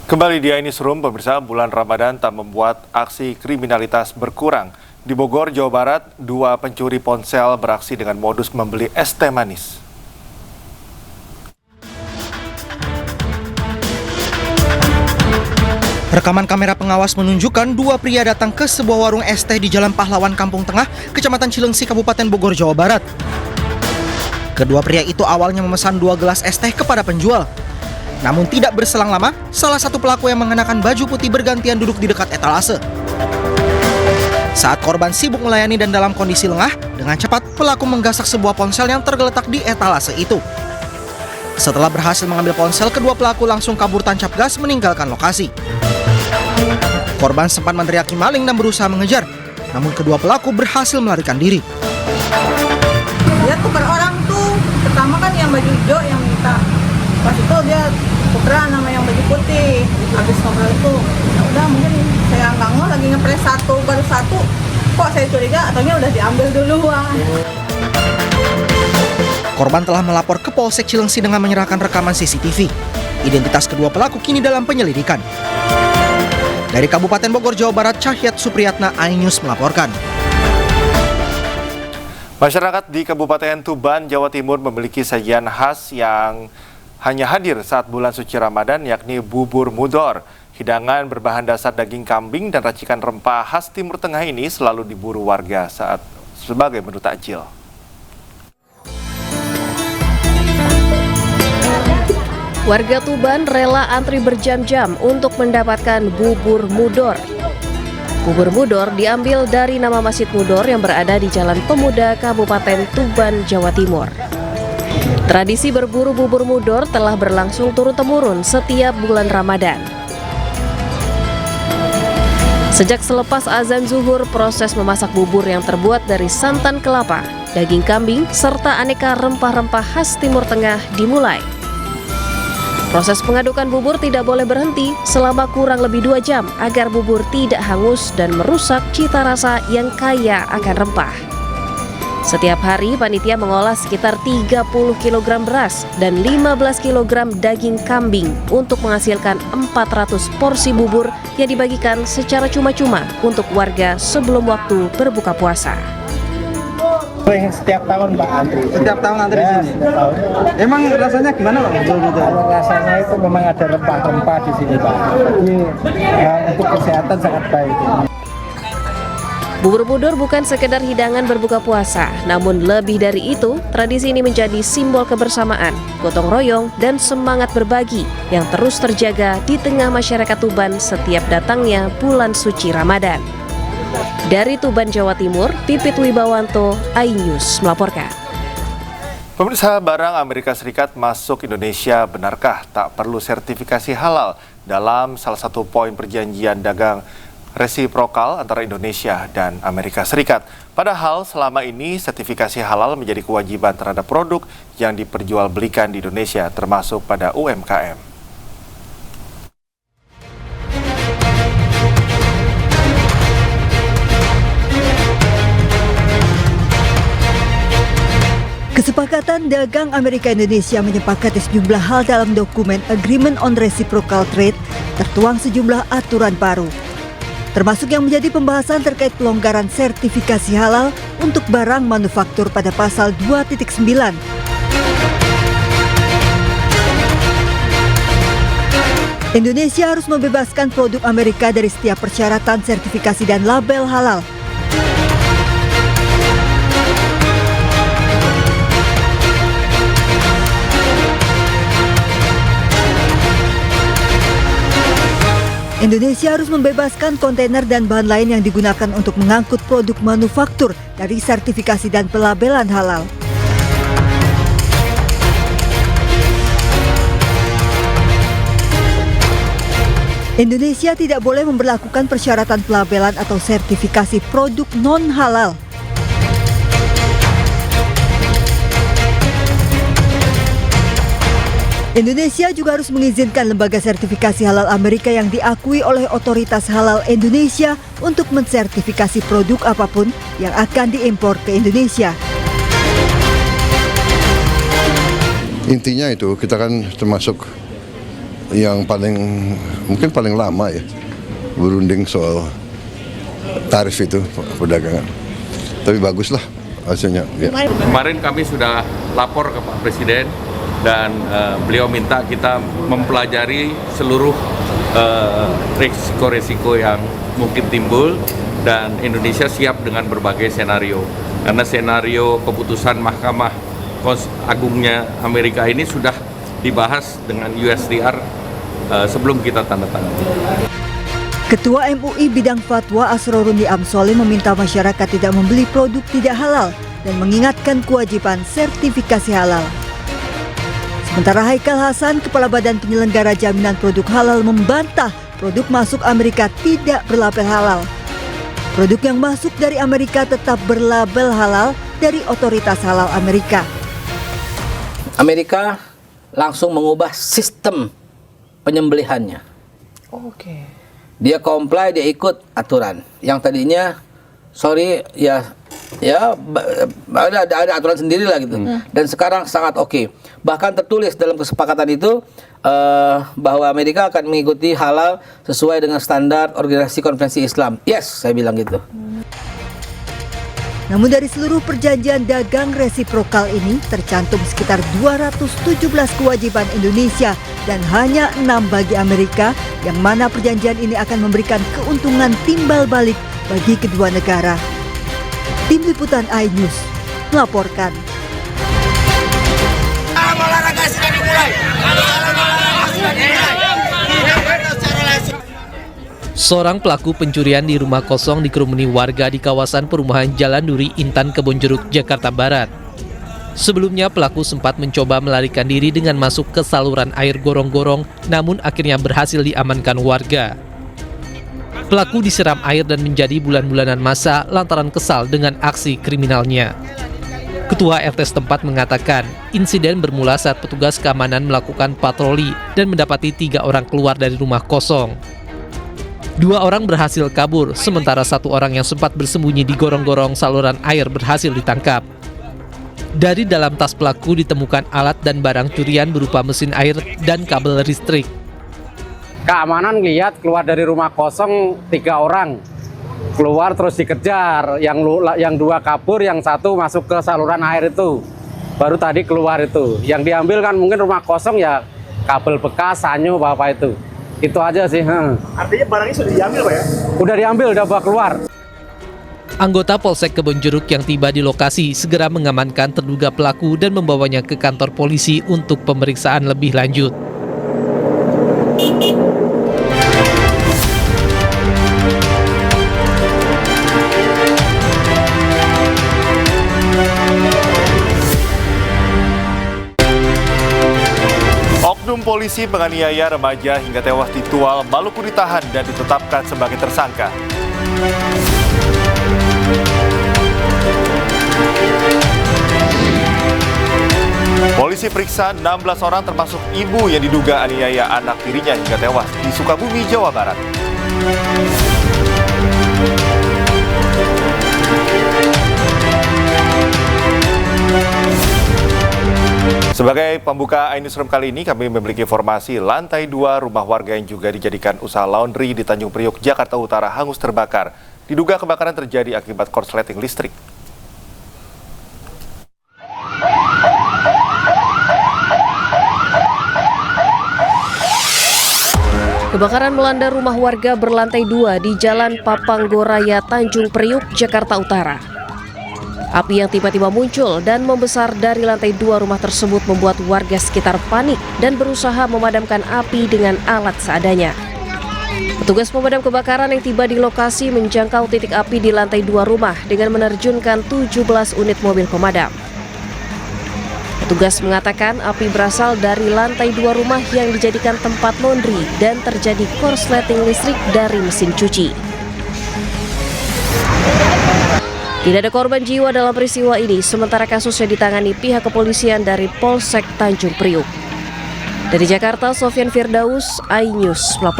Kembali di Newsroom, pemirsa, bulan Ramadan tak membuat aksi kriminalitas berkurang. Di Bogor, Jawa Barat, 2 pencuri ponsel beraksi dengan modus membeli es teh manis. Rekaman kamera pengawas menunjukkan 2 pria datang ke sebuah warung es teh di Jalan Pahlawan, Kampung Tengah, Kecamatan Cilengsi, Kabupaten Bogor, Jawa Barat. Kedua pria itu awalnya memesan 2 gelas es teh kepada penjual. Namun tidak berselang lama, salah satu pelaku yang mengenakan baju putih bergantian duduk di dekat etalase. Saat korban sibuk melayani dan dalam kondisi lengah, dengan cepat pelaku menggasak sebuah ponsel yang tergeletak di etalase itu. Setelah berhasil mengambil ponsel, kedua pelaku langsung kabur tancap gas meninggalkan lokasi. Korban sempat meneriaki maling dan berusaha mengejar, namun kedua pelaku berhasil melarikan diri. Dia tukar orang tuh, pertama kan yang baju hijau yang minta. Pas itu dia tukeran sama yang baju putih. Habis ngobrol itu, ya udah mungkin saya nggak ngeh lagi ngepres baru satu. Kok saya curiga ataunya udah diambil duluan. Korban telah melapor ke Polsek Cilengsi dengan menyerahkan rekaman CCTV. Identitas kedua pelaku kini dalam penyelidikan. Dari Kabupaten Bogor, Jawa Barat, Cahyat Supriyatna, iNews melaporkan. Masyarakat di Kabupaten Tuban, Jawa Timur memiliki sajian khas yang hanya hadir saat bulan suci Ramadan, yakni bubur mudor. Hidangan berbahan dasar daging kambing dan racikan rempah khas Timur Tengah ini selalu diburu warga saat sebagai menu takjil. Warga Tuban rela antri berjam-jam untuk mendapatkan bubur mudor. Bubur mudor diambil dari nama Masjid Mudor yang berada di Jalan Pemuda, Kabupaten Tuban, Jawa Timur. Tradisi berburu bubur mudor telah berlangsung turun-temurun setiap bulan Ramadan. Sejak selepas azan zuhur, proses memasak bubur yang terbuat dari santan kelapa, daging kambing, serta aneka rempah-rempah khas Timur Tengah dimulai. Proses pengadukan bubur tidak boleh berhenti selama kurang lebih 2 jam agar bubur tidak hangus dan merusak cita rasa yang kaya akan rempah. Setiap hari panitia mengolah sekitar 30 kg beras dan 15 kg daging kambing untuk menghasilkan 400 porsi bubur yang dibagikan secara cuma-cuma untuk warga sebelum waktu berbuka puasa. Setiap tahun Mbak antri. Setiap tahun antri di sini. Emang rasanya gimana Pak? Kalau rasanya itu memang ada rempah-rempah di sini Pak. Jadi untuk kesehatan sangat baik. Bubur mudor bukan sekedar hidangan berbuka puasa, namun lebih dari itu, tradisi ini menjadi simbol kebersamaan, gotong royong, dan semangat berbagi yang terus terjaga di tengah masyarakat Tuban setiap datangnya bulan suci Ramadan. Dari Tuban, Jawa Timur, Pipit Wibawanto, iNews melaporkan. Pemirsa, barang Amerika Serikat masuk Indonesia benarkah tak perlu sertifikasi halal dalam salah satu poin perjanjian dagang resiprokal antara Indonesia dan Amerika Serikat? Padahal selama ini sertifikasi halal menjadi kewajiban terhadap produk yang diperjualbelikan di Indonesia, termasuk pada UMKM. Kesepakatan dagang Amerika-Indonesia menyepakati sejumlah hal dalam dokumen Agreement on Reciprocal Trade, tertuang sejumlah aturan baru. Termasuk yang menjadi pembahasan terkait pelonggaran sertifikasi halal untuk barang manufaktur pada pasal 2.9. Indonesia harus membebaskan produk Amerika dari setiap persyaratan sertifikasi dan label halal. Indonesia harus membebaskan kontainer dan bahan lain yang digunakan untuk mengangkut produk manufaktur dari sertifikasi dan pelabelan halal. Indonesia tidak boleh memberlakukan persyaratan pelabelan atau sertifikasi produk non-halal. Indonesia juga harus mengizinkan lembaga sertifikasi halal Amerika yang diakui oleh otoritas halal Indonesia untuk mensertifikasi produk apapun yang akan diimpor ke Indonesia. Intinya itu kita kan termasuk yang mungkin paling lama ya berunding soal tarif itu perdagangan. Tapi baguslah hasilnya. Ya. Kemarin kami sudah lapor ke Pak Presiden dan beliau minta kita mempelajari seluruh resiko-resiko yang mungkin timbul dan Indonesia siap dengan berbagai senario. Karena senario keputusan Mahkamah Agungnya Amerika ini sudah dibahas dengan USTR sebelum kita tanda tangan. Ketua MUI Bidang Fatwa Asroruni Amsoli meminta masyarakat tidak membeli produk tidak halal dan mengingatkan kewajiban sertifikasi halal. Sementara Haikal Hasan, Kepala Badan Penyelenggara Jaminan Produk Halal membantah produk masuk Amerika tidak berlabel halal. Produk yang masuk dari Amerika tetap berlabel halal dari Otoritas Halal Amerika. Amerika langsung mengubah sistem penyembelihannya. Oke. Dia comply, dia ikut aturan. Yang tadinya, ada aturan sendiri lah gitu. Dan sekarang sangat oke. Bahkan tertulis dalam kesepakatan itu bahwa Amerika akan mengikuti halal sesuai dengan standar Organisasi Konvensi Islam. Yes, saya bilang gitu. Namun dari seluruh perjanjian dagang resiprokal ini tercantum sekitar 217 kewajiban Indonesia dan hanya 6 bagi Amerika, yang mana perjanjian ini akan memberikan keuntungan timbal balik bagi kedua negara. Tim Liputan iNews melaporkan. Olahraga sudah dimulai. Seorang pelaku pencurian di rumah kosong dikerumuni warga di kawasan perumahan Jalan Duri, Intan, Kebonjeruk, Jakarta Barat. Sebelumnya pelaku sempat mencoba melarikan diri dengan masuk ke saluran air gorong-gorong, namun akhirnya berhasil diamankan warga. Pelaku disiram air dan menjadi bulan-bulanan masa lantaran kesal dengan aksi kriminalnya. Ketua RT setempat mengatakan, insiden bermula saat petugas keamanan melakukan patroli dan mendapati 3 orang keluar dari rumah kosong. 2 orang berhasil kabur, sementara 1 orang yang sempat bersembunyi di gorong-gorong saluran air berhasil ditangkap. Dari dalam tas pelaku ditemukan alat dan barang curian berupa mesin air dan kabel listrik. Keamanan lihat keluar dari rumah kosong 3 orang. Keluar terus dikejar, yang 2 kabur, yang 1 masuk ke saluran air itu. Baru tadi keluar itu. Yang diambil kan mungkin rumah kosong ya kabel bekas, sanyo, apa itu. Itu aja sih. Artinya barangnya sudah diambil, Pak ya? Udah diambil, udah bawa keluar. Anggota Polsek Kebonjeruk yang tiba di lokasi segera mengamankan terduga pelaku dan membawanya ke kantor polisi untuk pemeriksaan lebih lanjut. Oknum polisi penganiaya remaja hingga tewas di Tual, Maluku ditahan dan ditetapkan sebagai tersangka. Polisi periksa 16 orang termasuk ibu yang diduga aniaya anak tirinya hingga tewas di Sukabumi, Jawa Barat. Sebagai pembuka iNewsroom kali ini, kami memiliki informasi lantai 2 rumah warga yang juga dijadikan usaha laundry di Tanjung Priok, Jakarta Utara hangus terbakar. Diduga kebakaran terjadi akibat korsleting listrik. Kebakaran melanda rumah warga berlantai 2 di Jalan Papanggoraya, Tanjung Priok, Jakarta Utara. Api yang tiba-tiba muncul dan membesar dari lantai 2 rumah tersebut membuat warga sekitar panik dan berusaha memadamkan api dengan alat seadanya. Petugas pemadam kebakaran yang tiba di lokasi menjangkau titik api di lantai 2 rumah dengan menerjunkan 17 unit mobil pemadam. Petugas mengatakan api berasal dari lantai 2 rumah yang dijadikan tempat laundry dan terjadi korsleting listrik dari mesin cuci. Tidak ada korban jiwa dalam peristiwa ini, sementara kasusnya ditangani pihak kepolisian dari Polsek Tanjung Priok. Dari Jakarta, Sofyan Firdaus, iNews melapor.